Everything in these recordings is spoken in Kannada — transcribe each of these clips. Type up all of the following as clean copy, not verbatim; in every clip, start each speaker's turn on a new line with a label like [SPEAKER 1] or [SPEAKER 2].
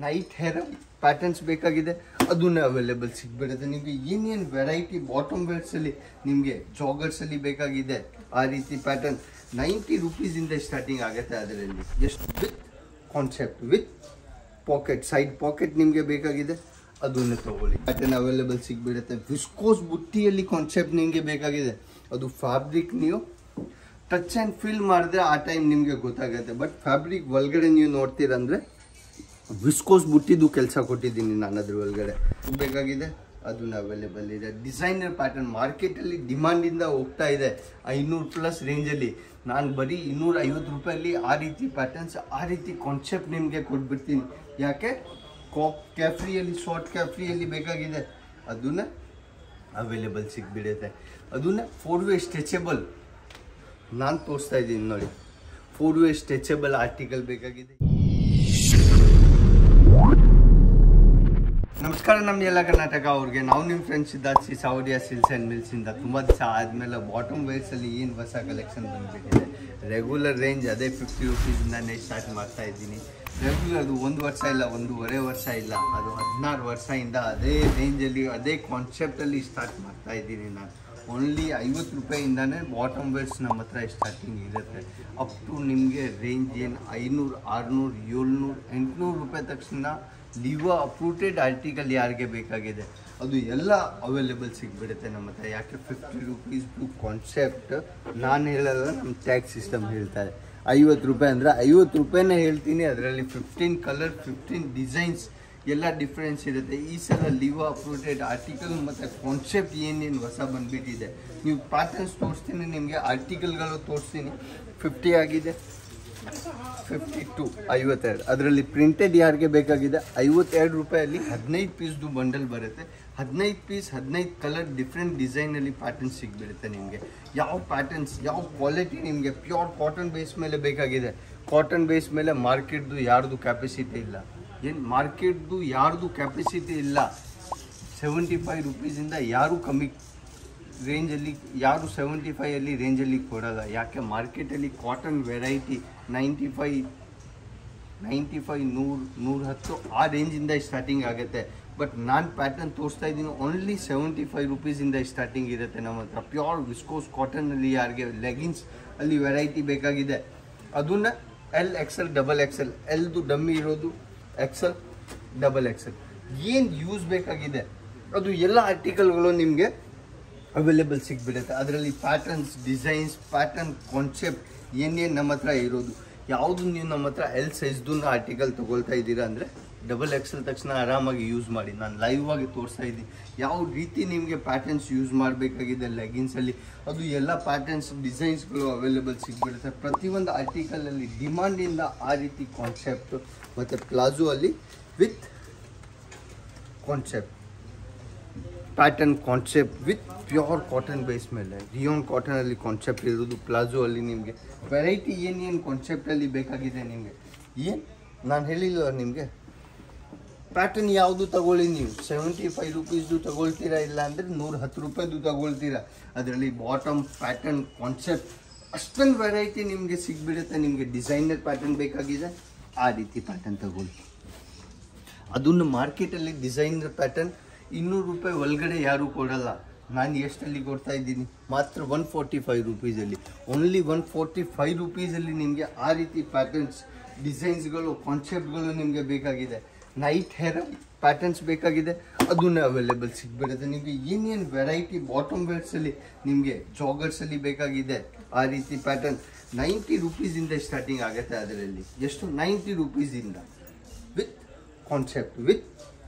[SPEAKER 1] ನೈಟ್ ಹೇರ್ ಪ್ಯಾಟರ್ನ್ಸ್ ಬೇಕಾಗಿದೆ ಅದನ್ನ ಅವೈಲೇಬಲ್ ಸಿಗ್ಬಿಡುತ್ತೆ ನಿಮಗೆ. ಏನೇನು ವೆರೈಟಿ ಬಾಟಮ್ ವೇರ್ಸ್ ಅಲ್ಲಿ ನಿಮಗೆ ಜಾಗರ್ಸ್ ಅಲ್ಲಿ ಬೇಕಾಗಿದೆ ಆ ರೀತಿ ಪ್ಯಾಟರ್ನ್ 90 ರೂಪೀಸಿಂದ ಸ್ಟಾರ್ಟಿಂಗ್ ಆಗುತ್ತೆ. ಅದರಲ್ಲಿ ಎಷ್ಟು with concept with pocket side pocket ನಿಮಗೆ ಬೇಕಾಗಿದೆ ಅದನ್ನು ತಗೊಳ್ಳಿ. ಪ್ಯಾಟರ್ನ್ ಅವೈಲೇಬಲ್ ಸಿಗ್ಬಿಡುತ್ತೆ. ವಿಸ್ಕೋಸ್ ಬುಟ್ಟಿಯಲ್ಲಿ ಕಾನ್ಸೆಪ್ಟ್ ನಿಮಗೆ ಬೇಕಾಗಿದೆ ಅದು ಫ್ಯಾಬ್ರಿಕ್ ನೀವು ಟಚ್ ಆ್ಯಂಡ್ ಫೀಲ್ ಮಾಡಿದ್ರೆ ಆ ಟೈಮ್ ನಿಮಗೆ ಗೊತ್ತಾಗುತ್ತೆ. ಬಟ್ ಫ್ಯಾಬ್ರಿಕ್ ಒಳಗಡೆ ನೀವು ನೋಡ್ತೀರಂದ್ರೆ ವಿಸ್ಕೋಸ್ ಬುಟ್ಟಿದ್ದು ಕೆಲಸ ಕೊಟ್ಟಿದ್ದೀನಿ ನಾನು ಅದ್ರ ಒಳಗಡೆ. ಬೇಕಾಗಿದೆ ಅದನ್ನ ಅವೈಲೇಬಲ್ ಇದೆ. ಡಿಸೈನರ್ ಪ್ಯಾಟರ್ನ್ ಮಾರ್ಕೆಟಲ್ಲಿ ಡಿಮಾಂಡಿಂದ ಹೋಗ್ತಾ ಇದೆ 500+ ರೇಂಜಲ್ಲಿ. ನಾನು ಬರೀ 250 ರೂಪಾಯಲ್ಲಿ ಆ ರೀತಿ ಪ್ಯಾಟರ್ನ್ಸ್ ಆ ರೀತಿ ಕಾನ್ಸೆಪ್ಟ್ ನಿಮಗೆ ಕೊಟ್ಬಿಡ್ತೀನಿ. ಯಾಕೆ ಕ್ಯಾಫ್ರಿಯಲ್ಲಿ ಶಾರ್ಟ್ ಕ್ಯಾಫ್ರಿಯಲ್ಲಿ ಬೇಕಾಗಿದೆ ಅದನ್ನ ಅವೈಲೇಬಲ್ ಸಿಗ್ಬಿಡುತ್ತೆ. ಅದನ್ನ 4-ವೇ ಸ್ಟ್ರೆಚಬಲ್ ನಾನು ತೋರಿಸ್ತಾ ಇದ್ದೀನಿ ನೋಡಿ. 4-ವೇ ಸ್ಟ್ರೆಚಬಲ್ ಆರ್ಟಿಕಲ್ ಬೇಕಾಗಿದೆ. ನಮಸ್ಕಾರ ನಮ್ಮ ಎಲ್ಲ ಕರ್ನಾಟಕ ಅವ್ರಿಗೆ. ನಾವು ನಿಮ್ಮ ಫ್ರೆಂಡ್ಸ್ ಸಿದ್ಧಾರ್ಥ್ ಸಾವರಿಯಾ ಸಿಲ್ಕ್ಸ್ ಆ್ಯಂಡ್ ಮಿಲ್ಸಿಂದ ತುಂಬ ದಿವಸ ಆದಮೇಲೆ ಬಾಟಮ್ ವೇರ್ಸಲ್ಲಿ ಏನು ಹೊಸ ಕಲೆಕ್ಷನ್ ಬಂದುಬಿಟ್ಟಿದೆ. ರೆಗ್ಯುಲರ್ ರೇಂಜ್ ಅದೇ 50 ರೂಪೀಸಿಂದನೇ ಸ್ಟಾರ್ಟ್ ಮಾಡ್ತಾ ಇದ್ದೀನಿ. ರೆಗ್ಯುಲರ್ ಅದು 1 ವರ್ಷ ಇಲ್ಲ 1.5 ವರ್ಷ ಇಲ್ಲ, ಅದು 16 ವರ್ಷದಿಂದ ಅದೇ ರೇಂಜಲ್ಲಿ ಅದೇ ಕಾನ್ಸೆಪ್ಟಲ್ಲಿ ಸ್ಟಾರ್ಟ್ ಮಾಡ್ತಾ ಇದ್ದೀನಿ ನಾನು. ಓನ್ಲಿ 50 ರೂಪಾಯಿಂದನೇ ಬಾಟಮ್ ವೇರ್ಸ್ ನಮ್ಮ ಹತ್ರ ಸ್ಟಾರ್ಟಿಂಗ್ ಇರುತ್ತೆ. ಅಪ್ ಟು ನಿಮಗೆ ರೇಂಜ್ ಏನು 500, 600, 700, 800 ರೂಪಾಯಿ ತಕ್ಷಣ ಲಿವ ಅಪ್ರೂಟೆಡ್ ಆರ್ಟಿಕಲ್ ಯಾರಿಗೆ ಬೇಕಾಗಿದೆ ಅದು ಎಲ್ಲ ಅವೈಲೇಬಲ್ ಸಿಗ್ಬಿಡುತ್ತೆ ನಮ್ಮ ಹತ್ರ. ಯಾಕೆ 50 ರೂಪೀಸ್ ಕಾನ್ಸೆಪ್ಟ್ ನಾನು ಹೇಳಲ್ಲ, ನಮ್ಮ ಟ್ಯಾಕ್ಸ್ ಸಿಸ್ಟಮ್ ಹೇಳ್ತಾರೆ. 50 ರೂಪಾಯಿ ಅಂದರೆ 50 ರೂಪಾಯಿನೇ ಹೇಳ್ತೀನಿ. ಅದರಲ್ಲಿ 15 ಕಲರ್ 15 ಡಿಸೈನ್ಸ್ ಎಲ್ಲ ಡಿಫ್ರೆನ್ಸ್ ಇರುತ್ತೆ. ಈ ಸಲ ಲಿವ ಅಪ್ರೂಟೆಡ್ ಆರ್ಟಿಕಲ್ ಮತ್ತು ಕಾನ್ಸೆಪ್ಟ್ ಏನೇನು ಹೊಸ ಬಂದುಬಿಟ್ಟಿದೆ. ನೀವು ಪ್ಯಾಟರ್ನ್ಸ್ ತೋರಿಸ್ತೀನಿ ನಿಮಗೆ, ಆರ್ಟಿಕಲ್ಗಳು ತೋರಿಸ್ತೀನಿ. 50 ಆಗಿದೆ, 52, 52. ಅದರಲ್ಲಿ ಪ್ರಿಂಟೆಡ್ ಯಾರಿಗೆ ಬೇಕಾಗಿದೆ 52 ರೂಪಾಯಲ್ಲಿ 15 ಪೀಸ್ದು ಬಂಡಲ್ ಬರುತ್ತೆ. 15 ಪೀಸ್ 15 ಕಲರ್ ಡಿಫ್ರೆಂಟ್ ಡಿಸೈನಲ್ಲಿ ಪ್ಯಾಟರ್ನ್ಸ್ ಸಿಗ್ಬಿಡುತ್ತೆ ನಿಮಗೆ. ಯಾವ ಪ್ಯಾಟರ್ನ್ಸ್ ಯಾವ ಕ್ವಾಲಿಟಿ ನಿಮಗೆ ಪ್ಯೂರ್ ಕಾಟನ್ ಬೇಸ್ ಮೇಲೆ ಬೇಕಾಗಿದೆ. ಕಾಟನ್ ಬೇಸ್ ಮೇಲೆ ಮಾರ್ಕೆಟ್ದು ಯಾರ್ದು ಕ್ಯಾಪಸಿಟಿ ಇಲ್ಲ. ಏನು ಮಾರ್ಕೆಟ್ದು ಯಾರ್ದು ಕ್ಯಾಪಸಿಟಿ ಇಲ್ಲ. 75 ರೂಪೀಸಿಂದ ಯಾರು ಕಮ್ಮಿ ರೇಂಜಲ್ಲಿ ಯಾರು 75 ರೇಂಜಲ್ಲಿ ಕೊಡೋಲ್ಲ. ಯಾಕೆ ಮಾರ್ಕೆಟಲ್ಲಿ ಕಾಟನ್ ವೆರೈಟಿ 95, 100, 110 ಆ ರೇಂಜಿಂದ ಸ್ಟಾರ್ಟಿಂಗ್ ಆಗುತ್ತೆ. ಬಟ್ ನಾನು ಪ್ಯಾಟರ್ನ್ ತೋರಿಸ್ತಾ ಇದ್ದೀನಿ ಓನ್ಲಿ 75 ರೂಪೀಸಿಂದ ಸ್ಟಾರ್ಟಿಂಗ್ ಇರುತ್ತೆ ನಮ್ಮ ಹತ್ರ. ಪ್ಯೂರ್ ವಿಸ್ಕೋಸ್ ಕಾಟನಲ್ಲಿ ಯಾರಿಗೆ ಲೆಗಿನ್ಸ್ ಅಲ್ಲಿ ವೆರೈಟಿ ಬೇಕಾಗಿದೆ ಅದನ್ನ XL, XXL, ಎಲ್ದು ಡಮ್ಮಿ ಇರೋದು XL, XXL ಏನು ಯೂಸ್ ಬೇಕಾಗಿದೆ ಅದು ಎಲ್ಲ ಆರ್ಟಿಕಲ್ಗಳು ನಿಮಗೆ ಅವೈಲೇಬಲ್ ಸಿಗ್ಬಿಡುತ್ತೆ. ಅದರಲ್ಲಿ ಪ್ಯಾಟರ್ನ್ಸ್ ಡಿಸೈನ್ಸ್ ಪ್ಯಾಟರ್ನ್ ಕಾನ್ಸೆಪ್ಟ್ ಏನೇನು ನಮ್ಮ ಹತ್ರ ಇರೋದು. ಯಾವುದು ನೀವು ನಮ್ಮ ಹತ್ರ L ಸೈಜ್ದು ಆರ್ಟಿಕಲ್ ತೊಗೊಳ್ತಾ ಇದ್ದೀರಾ ಅಂದರೆ XXL ತಕ್ಷಣ ಆರಾಮಾಗಿ ಯೂಸ್ ಮಾಡಿ. ನಾನು ಲೈವ್ ಆಗಿ ತೋರಿಸ್ತಾ ಇದ್ದೀನಿ ಯಾವ ರೀತಿ ನಿಮಗೆ ಪ್ಯಾಟರ್ನ್ಸ್ ಯೂಸ್ ಮಾಡಬೇಕಾಗಿದೆ ಲೆಗಿನ್ಸಲ್ಲಿ. ಅದು ಎಲ್ಲ ಪ್ಯಾಟರ್ನ್ಸ್ ಡಿಸೈನ್ಸ್ಗಳು ಅವೈಲೇಬಲ್ ಸಿಗ್ಬಿಡುತ್ತೆ. ಪ್ರತಿಯೊಂದು ಆರ್ಟಿಕಲಲ್ಲಿ ಡಿಮಾಂಡಿಂದ ಆ ರೀತಿ ಕಾನ್ಸೆಪ್ಟು ಮತ್ತು ಪ್ಲಾಜೋ ಅಲ್ಲಿ with concept pattern concept with pure cotton base ಮೇಲೆ ರಿಯಾನ್ ಕಾಟನಲ್ಲಿ ಕಾನ್ಸೆಪ್ಟ್ ಇರೋದು. ಪ್ಲಾಜೋ ಅಲ್ಲಿ ನಿಮಗೆ ವೆರೈಟಿ ಏನೇನು ಕಾನ್ಸೆಪ್ಟಲ್ಲಿ ಬೇಕಾಗಿದೆ ನಿಮಗೆ ಏನು ನಾನು ಹೇಳಿಲ್ಲ ನಿಮಗೆ. ಪ್ಯಾಟರ್ನ್ ಯಾವುದು ತಗೊಳ್ಳಿ ನೀವು 75 ರೂಪೀಸ್ದು ತಗೊಳ್ತೀರಾ, ಇಲ್ಲ ಅಂದರೆ 110 ರೂಪಾಯಿದು ತಗೊಳ್ತೀರಾ. ಅದರಲ್ಲಿ ಬಾಟಮ್ ಪ್ಯಾಟರ್ನ್ ಕಾನ್ಸೆಪ್ಟ್ ಅಷ್ಟೊಂದು ವೆರೈಟಿ ನಿಮಗೆ ಸಿಗ್ಬಿಡುತ್ತೆ. ನಿಮಗೆ ಡಿಸೈನರ್ ಪ್ಯಾಟರ್ನ್ ಬೇಕಾಗಿದೆ ಆ ರೀತಿ ಪ್ಯಾಟರ್ನ್ ತಗೊಳ್ಳಿ. ಅದನ್ನು ಮಾರ್ಕೆಟಲ್ಲಿ ಡಿಸೈನರ್ ಪ್ಯಾಟರ್ನ್ 200 ರೂಪಾಯಿ ಒಳಗಡೆ ಯಾರೂ ಕೊಡಲ್ಲ. ನಾನು ಎಷ್ಟಲ್ಲಿ ಕೊಡ್ತಾ ಇದ್ದೀನಿ ಮಾತ್ರ 145 ರೂಪೀಸಲ್ಲಿ. ಓನ್ಲಿ 145 ರೂಪೀಸಲ್ಲಿ ನಿಮಗೆ ಆ ರೀತಿ ಪ್ಯಾಟರ್ನ್ಸ್ ಡಿಸೈನ್ಸ್ಗಳು ಕಾನ್ಸೆಪ್ಟ್ಗಳು ನಿಮಗೆ ಬೇಕಾಗಿದೆ. ನೈಟ್ ಹೇರ್ ಪ್ಯಾಟರ್ನ್ಸ್ ಬೇಕಾಗಿದೆ ಅದನ್ನ ಅವೈಲೇಬಲ್ ಸಿಗ್ಬಿಡುತ್ತೆ. ನಿಮಗೆ ಏನೇನು ವೆರೈಟಿ ಬಾಟಮ್ ವೇರ್ಸಲ್ಲಿ ನಿಮಗೆ ಜಾಗರ್ಸಲ್ಲಿ ಬೇಕಾಗಿದೆ ಆ ರೀತಿ ಪ್ಯಾಟರ್ನ್ 90 ರೂಪೀಸಿಂದ ಸ್ಟಾರ್ಟಿಂಗ್ ಆಗುತ್ತೆ. ಅದರಲ್ಲಿ ಎಷ್ಟು 90 ರೂಪೀಸಿಂದ with concept with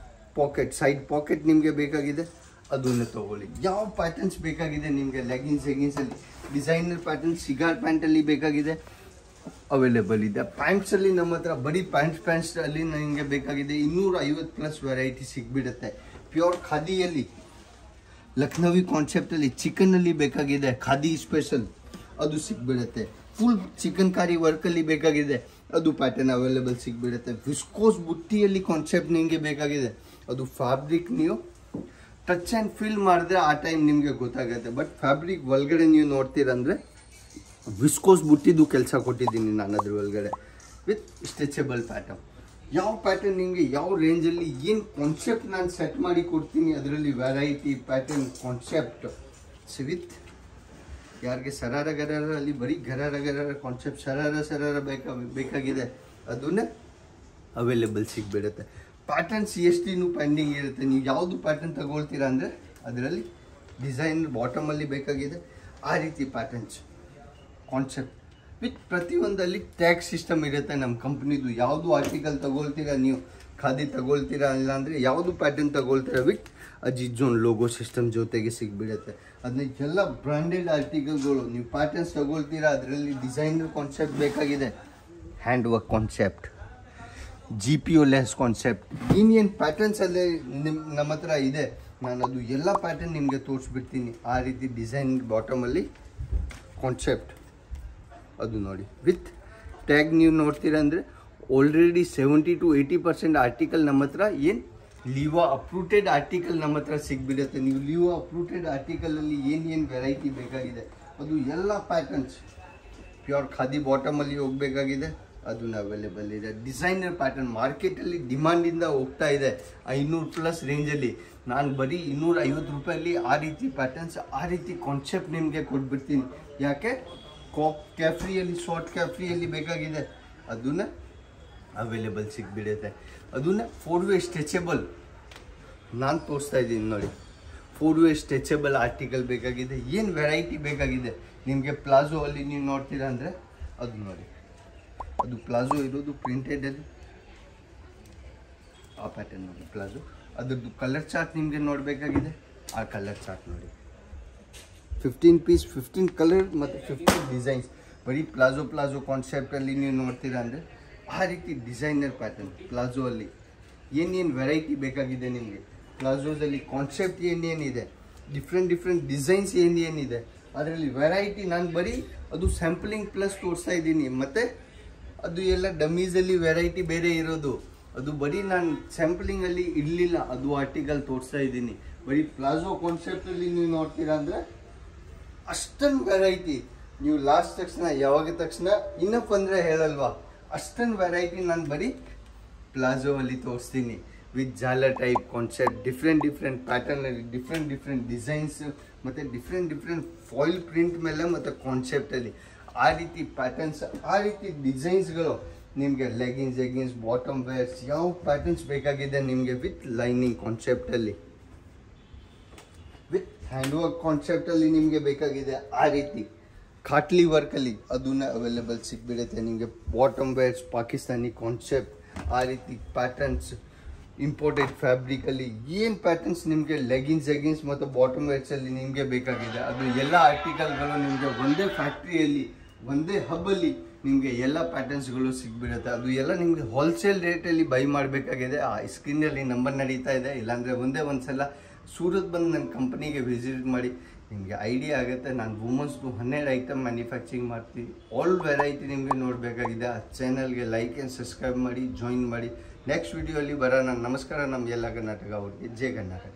[SPEAKER 1] pocket side pocket ನಿಮಗೆ ಬೇಕಾಗಿದೆ ಅದನ್ನು ತಗೊಳ್ಳಿ. ಯಾವ ಪ್ಯಾಟರ್ನ್ಸ್ ಬೇಕಾಗಿದೆ ನಿಮಗೆ ಲೆಗಿನ್ಸಲ್ಲಿ ಡಿಸೈನರ್ ಪ್ಯಾಟರ್ನ್ ಸಿಗಾರ್ ಪ್ಯಾಂಟಲ್ಲಿ ಬೇಕಾಗಿದೆ ಅವೈಲೇಬಲ್ ಇದೆ. ಪ್ಯಾಂಟ್ಸಲ್ಲಿ ನಮ್ಮ ಹತ್ರ ಬರೀ ಪ್ಯಾಂಟ್ಸಲ್ಲಿ ನನಗೆ ಬೇಕಾಗಿದೆ 250+ ವೆರೈಟಿ ಸಿಗ್ಬಿಡುತ್ತೆ. ಪ್ಯೂರ್ ಖಾದಿಯಲ್ಲಿ ಲಕ್ನವಿ ಕಾನ್ಸೆಪ್ಟಲ್ಲಿ ಚಿಕನಲ್ಲಿ ಬೇಕಾಗಿದೆ ಖಾದಿ ಸ್ಪೆಷಲ್ ಅದು ಸಿಗ್ಬಿಡುತ್ತೆ. ಫುಲ್ ಚಿಕನ್ ಕಾರಿ ವರ್ಕಲ್ಲಿ ಬೇಕಾಗಿದೆ ಅದು ಪ್ಯಾಟರ್ನ್ ಅವೈಲೇಬಲ್ ಸಿಗ್ಬಿಡುತ್ತೆ. ವಿಸ್ಕೋಸ್ ಬುಟ್ಟಿಯಲ್ಲಿ ಕಾನ್ಸೆಪ್ಟ್ ನಿಮಗೆ ಬೇಕಾಗಿದೆ ಅದು ಫ್ಯಾಬ್ರಿಕ್ ನೀವು ಟಚ್ ಆ್ಯಂಡ್ ಫೀಲ್ ಮಾಡಿದ್ರೆ ಆ ಟೈಮ್ ನಿಮಗೆ ಗೊತ್ತಾಗುತ್ತೆ. ಬಟ್ ಫ್ಯಾಬ್ರಿಕ್ ಒಳಗಡೆ ನೀವು ನೋಡ್ತೀರಂದರೆ ವಿಸ್ಕೋಸ್ ಬುಟ್ಟಿದ್ದು ಕೆಲಸ ಕೊಟ್ಟಿದ್ದೀನಿ ನಾನು ಅದ್ರ ಒಳಗಡೆ ವಿತ್ ಸ್ಟ್ರೆಚಬಲ್ ಪ್ಯಾಟರ್ನ್. ಯಾವ ಪ್ಯಾಟರ್ನ್ ನಿಮಗೆ ಯಾವ ರೇಂಜಲ್ಲಿ ಏನು ಕಾನ್ಸೆಪ್ಟ್ ನಾನು ಸೆಟ್ ಮಾಡಿ ಕೊಡ್ತೀನಿ, ಅದರಲ್ಲಿ ವೆರೈಟಿ ಪ್ಯಾಟರ್ನ್ ಕಾನ್ಸೆಪ್ಟ್ ವಿತ್ ಯಾರಿಗೆ ಸರಾರ ಗರಾರ ಅಲ್ಲಿ ಬರೀ ಗರಾರ ಕಾನ್ಸೆಪ್ಟ್ ಸರಾರ ಬೇಕಾಗಿದೆ ಅದನ್ನ ಅವೈಲೇಬಲ್ ಸಿಗ್ಬಿಡುತ್ತೆ. ಪ್ಯಾಟರ್ನ್ಸ್ ಎಷ್ಟು ಪೆಂಡಿಂಗ್ ಇರುತ್ತೆ, ನೀವು ಯಾವುದು ಪ್ಯಾಟರ್ನ್ ತಗೊಳ್ತೀರಾ ಅಂದರೆ ಅದರಲ್ಲಿ ಡಿಸೈನ್ ಬಾಟಮಲ್ಲಿ ಬೇಕಾಗಿದೆ ಆ ರೀತಿ ಪ್ಯಾಟರ್ನ್ಸ್ ಕಾನ್ಸೆಪ್ಟ್ ವಿತ್ ಪ್ರತಿಯೊಂದಲ್ಲಿ ಟ್ಯಾಗ್ ಸಿಸ್ಟಮ್ ಇರುತ್ತೆ ನಮ್ಮ ಕಂಪ್ನಿದು. ಯಾವುದು ಆರ್ಟಿಕಲ್ ತಗೊಳ್ತೀರಾ ನೀವು, ಖಾದಿ ತಗೊಳ್ತೀರಾ ಇಲ್ಲಾಂದರೆ ಯಾವುದು ಪ್ಯಾಟರ್ನ್ ತಗೊಳ್ತೀರಾ ವಿತ್ ಅಜಿಜೋನ್ ಲೋಗೋ ಸಿಸ್ಟಮ್ ಜೊತೆಗೆ ಸಿಗ್ಬಿಡುತ್ತೆ. ಅದನ್ನ ಎಲ್ಲ ಬ್ರ್ಯಾಂಡೆಡ್ ಆರ್ಟಿಕಲ್ಗಳು ನೀವು ಪ್ಯಾಟರ್ನ್ಸ್ ತಗೊಳ್ತೀರಾ, ಅದರಲ್ಲಿ ಡಿಸೈನರ್ ಕಾನ್ಸೆಪ್ಟ್ ಬೇಕಾಗಿದೆ, hand work concept, GPO less concept, ಏನು ಪ್ಯಾಟರ್ನ್ಸಲ್ಲೇ ನಮ್ಮ ಹತ್ರ ಇದೆ, ನಾನು ಅದು ಎಲ್ಲ ಪ್ಯಾಟರ್ನ್ ನಿಮಗೆ ತೋರಿಸ್ಬಿಡ್ತೀನಿ. ಆ ರೀತಿ ಡಿಸೈನ್ ಬಾಟಮಲ್ಲಿ ಕಾನ್ಸೆಪ್ಟ್ ಅದು ನೋಡಿ ವಿತ್ ಟ್ಯಾಗ್. ನೀವು ನೋಡ್ತೀರಾ ಅಂದರೆ ಆಲ್ರೆಡಿ 70 to 80% ಆರ್ಟಿಕಲ್ ನಮ್ಮ ಹತ್ರ ಏನು ಲಿವಾ ಅಪ್ರೂಟೆಡ್ ಆರ್ಟಿಕಲ್ ನಮ್ಮ ಹತ್ರ ಸಿಗ್ಬಿಡುತ್ತೆ. ನೀವು ಲಿವಾ ಅಪ್ರೂಟೆಡ್ ಆರ್ಟಿಕಲಲ್ಲಿ ಏನು ವೆರೈಟಿ ಬೇಕಾಗಿದೆ ಅದು ಎಲ್ಲ ಪ್ಯಾಟರ್ನ್ಸ್ ಪ್ಯೂರ್ ಖಾದಿ ಬಾಟಮಲ್ಲಿ ಹೋಗಬೇಕಾಗಿದೆ ಅದನ್ನು ಅವೈಲೇಬಲ್ ಇದೆ. ಡಿಸೈನರ್ ಪ್ಯಾಟರ್ನ್ ಮಾರ್ಕೆಟಲ್ಲಿ ಡಿಮಾಂಡಿಂದ ಹೋಗ್ತಾ ಇದೆ 500+ ರೇಂಜಲ್ಲಿ. ನಾನು ಬರೀ 250 ರೂಪಾಯಲ್ಲಿ ಆ ರೀತಿ ಪ್ಯಾಟರ್ನ್ಸ್ ಆ ರೀತಿ ಕಾನ್ಸೆಪ್ಟ್ ನಿಮಗೆ ಕೊಟ್ಬಿಡ್ತೀನಿ. ಯಾಕೆ ಕ್ಯಾಫ್ರಿಯಲ್ಲಿ ಶಾರ್ಟ್ ಕ್ಯಾಫ್ರಿಯಲ್ಲಿ ಬೇಕಾಗಿದೆ ಅದನ್ನು ಅವೈಲೇಬಲ್ ಸಿಗ್ಬಿಡುತ್ತೆ. ಅದನ್ನು 4-way ಸ್ಟ್ರೆಚಬಲ್ ನಾನು ತೋರಿಸ್ತಾ ಇದ್ದೀನಿ ನೋಡಿ. 4-way ಸ್ಟ್ರೆಚಬಲ್ ಆರ್ಟಿಕಲ್ ಬೇಕಾಗಿದೆ, ಏನು ವೆರೈಟಿ ಬೇಕಾಗಿದೆ ನಿಮಗೆ. ಪ್ಲಾಜೋ ಅಲ್ಲಿ ನೀವು ನೋಡ್ತೀರಾ ಅಂದರೆ ಅದು ನೋಡಿ, ಅದು ಪ್ಲಾಜೋ ಇರೋದು ಪ್ರಿಂಟೆಡಲ್ಲಿ ಆ ಪ್ಯಾಟರ್ನ್ ನೋಡಿ ಪ್ಲಾಜೋ. ಅದರದ್ದು ಕಲರ್ ಚಾರ್ಟ್ ನಿಮಗೆ ನೋಡಬೇಕಾಗಿದೆ, ಆ ಕಲರ್ ಚಾರ್ಟ್ ನೋಡಿ. 15 ಪೀಸ್ 15 ಕಲರ್ ಮತ್ತು 15 ಡಿಸೈನ್ಸ್. ಬರೀ ಪ್ಲಾಜೋ ಕಾನ್ಸೆಪ್ಟಲ್ಲಿ ನೀವು ನೋಡ್ತೀರಾ ಅಂದರೆ ಆ ರೀತಿ ಡಿಸೈನರ್ ಪ್ಯಾಟರ್ನ್ ಪ್ಲಾಜೋ ಅಲ್ಲಿ ಏನೇನು ವೆರೈಟಿ ಬೇಕಾಗಿದೆ ನಿಮಗೆ. ಪ್ಲಾಜೋದಲ್ಲಿ ಕಾನ್ಸೆಪ್ಟ್ ಏನೇನಿದೆ, ಡಿಫ್ರೆಂಟ್ ಡಿಸೈನ್ಸ್ ಏನೇನಿದೆ ಅದರಲ್ಲಿ ವೆರೈಟಿ. ನಾನು ಬರೀ ಅದು ಸ್ಯಾಂಪಲಿಂಗ್ ಪ್ಲಸ್ ತೋರಿಸ್ತಾ ಇದ್ದೀನಿ, ಮತ್ತು ಅದು ಎಲ್ಲ ಡಮ್ಮೀಸಲ್ಲಿ ವೆರೈಟಿ ಬೇರೆ ಇರೋದು. ಅದು ಬರೀ ನಾನು ಸ್ಯಾಂಪಲಿಂಗಲ್ಲಿ ಇರಲಿಲ್ಲ, ಅದು ಆರ್ಟಿಕಲ್ ತೋರಿಸ್ತಾ ಇದ್ದೀನಿ. ಬರೀ ಪ್ಲಾಜೋ ಕಾನ್ಸೆಪ್ಟಲ್ಲಿ ನೀವು ನೋಡ್ತೀರಾ ಅಂದರೆ ಅಷ್ಟೊಂದು ವೆರೈಟಿ. ನೀವು ಲಾಸ್ಟ್ ತಕ್ಷಣ ಇನ್ನಪ್ಪ ಅಂದರೆ ಹೇಳಲ್ವಾ, ಅಷ್ಟೊಂದು ವೆರೈಟಿ ನಾನು ಬರೀ ಪ್ಲಾಜೋ ಅಲ್ಲಿ ತೋರಿಸ್ತೀನಿ ವಿತ್ ಜಾಲರ್ ಟೈಪ್ ಕಾನ್ಸೆಪ್ಟ್, ಡಿಫ್ರೆಂಟ್ ಪ್ಯಾಟರ್ನಲ್ಲಿ ಡಿಫ್ರೆಂಟ್ ಡಿಸೈನ್ಸ್ ಮತ್ತು ಡಿಫ್ರೆಂಟ್ ಫಾಯಿಲ್ ಪ್ರಿಂಟ್ ಮೇಲೆ ಮತ್ತು ಕಾನ್ಸೆಪ್ಟಲ್ಲಿ ಆ ರೀತಿ ಪ್ಯಾಟರ್ನ್ಸ್ ಆ ರೀತಿ ಡಿಸೈನ್ಸ್ಗಳು ನಿಮಗೆ. ಲೆಗಿನ್ಸ್ ಬಾಟಮ್ ವೇರ್ಸ್ ಯಾವ ಪ್ಯಾಟರ್ನ್ಸ್ ಬೇಕಾಗಿದೆ ನಿಮಗೆ ವಿತ್ ಲೈನಿಂಗ್ ಕಾನ್ಸೆಪ್ಟಲ್ಲಿ ವಿತ್ ಹ್ಯಾಂಡ್ ವರ್ಕ್ ಕಾನ್ಸೆಪ್ಟಲ್ಲಿ ನಿಮಗೆ ಬೇಕಾಗಿದೆ ಆ ರೀತಿ ಖಾಟ್ಲಿ ವರ್ಕಲ್ಲಿ ಅದನ್ನ ಅವೈಲೇಬಲ್ ಸಿಗ್ಬಿಡುತ್ತೆ ನಿಮಗೆ. ಬಾಟಮ್ ವೇರ್ಸ್ ಪಾಕಿಸ್ತಾನಿ ಕಾನ್ಸೆಪ್ಟ್ ಆ ರೀತಿ ಪ್ಯಾಟರ್ನ್ಸ್, ಇಂಪೋರ್ಟೆಡ್ ಫ್ಯಾಬ್ರಿಕಲ್ಲಿ ಏನು ಪ್ಯಾಟರ್ನ್ಸ್ ನಿಮಗೆ ಲೆಗಿನ್ಸ್ ಮತ್ತು ಬಾಟಮ್ ವೇರ್ಸಲ್ಲಿ ನಿಮಗೆ ಬೇಕಾಗಿದೆ ಅದು ಎಲ್ಲ ಆರ್ಟಿಕಲ್ಗಳು ನಿಮಗೆ ಒಂದೇ ಫ್ಯಾಕ್ಟ್ರಿಯಲ್ಲಿ ಒಂದೇ ಹಬ್ಬಲ್ಲಿ ನಿಮಗೆ ಎಲ್ಲ ಪ್ಯಾಟರ್ನ್ಸ್ಗಳು ಸಿಗ್ಬಿಡುತ್ತೆ. ಅದು ಎಲ್ಲ ನಿಮಗೆ ಹೋಲ್ಸೇಲ್ ರೇಟಲ್ಲಿ ಬೈ ಮಾಡಬೇಕಾಗಿದೆ. ಆ ಸ್ಕ್ರೀನಲ್ಲಿ ನಂಬರ್ ನಡೀತಾ ಇದೆ, ಇಲ್ಲಾಂದರೆ ಒಂದು ಸಲ ಸೂರತ್ ಬಂದು ನನ್ನ ಕಂಪ್ನಿಗೆ ವಿಸಿಟ್ ಮಾಡಿ ನಿಮಗೆ ಐಡಿಯಾ ಆಗುತ್ತೆ. ನಾನು ವುಮೆನ್ಸ್ದು 12 ಐಟಮ್ ಮ್ಯಾನುಫ್ಯಾಕ್ಚರಿಂಗ್ ಮಾಡ್ತೀನಿ. ಆಲ್ ವೆರೈಟಿ ನಿಮಗೆ ನೋಡಬೇಕಾಗಿದೆ. ಆ ಚಾನಲ್ಗೆ ಲೈಕ್ ಆ್ಯಂಡ್ ಸಬ್ಸ್ಕ್ರೈಬ್ ಮಾಡಿ, ಜಾಯಿನ್ ಮಾಡಿ. ನೆಕ್ಸ್ಟ್ ವಿಡಿಯೋ ಅಲ್ಲಿ ಬರೋಣ. ನಮಸ್ಕಾರ ನಮ್ಮ ಎಲ್ಲ ಕರ್ನಾಟಕ ಅವ್ರಿಗೆ. ಜೈ ಕರ್ನಾಟಕ.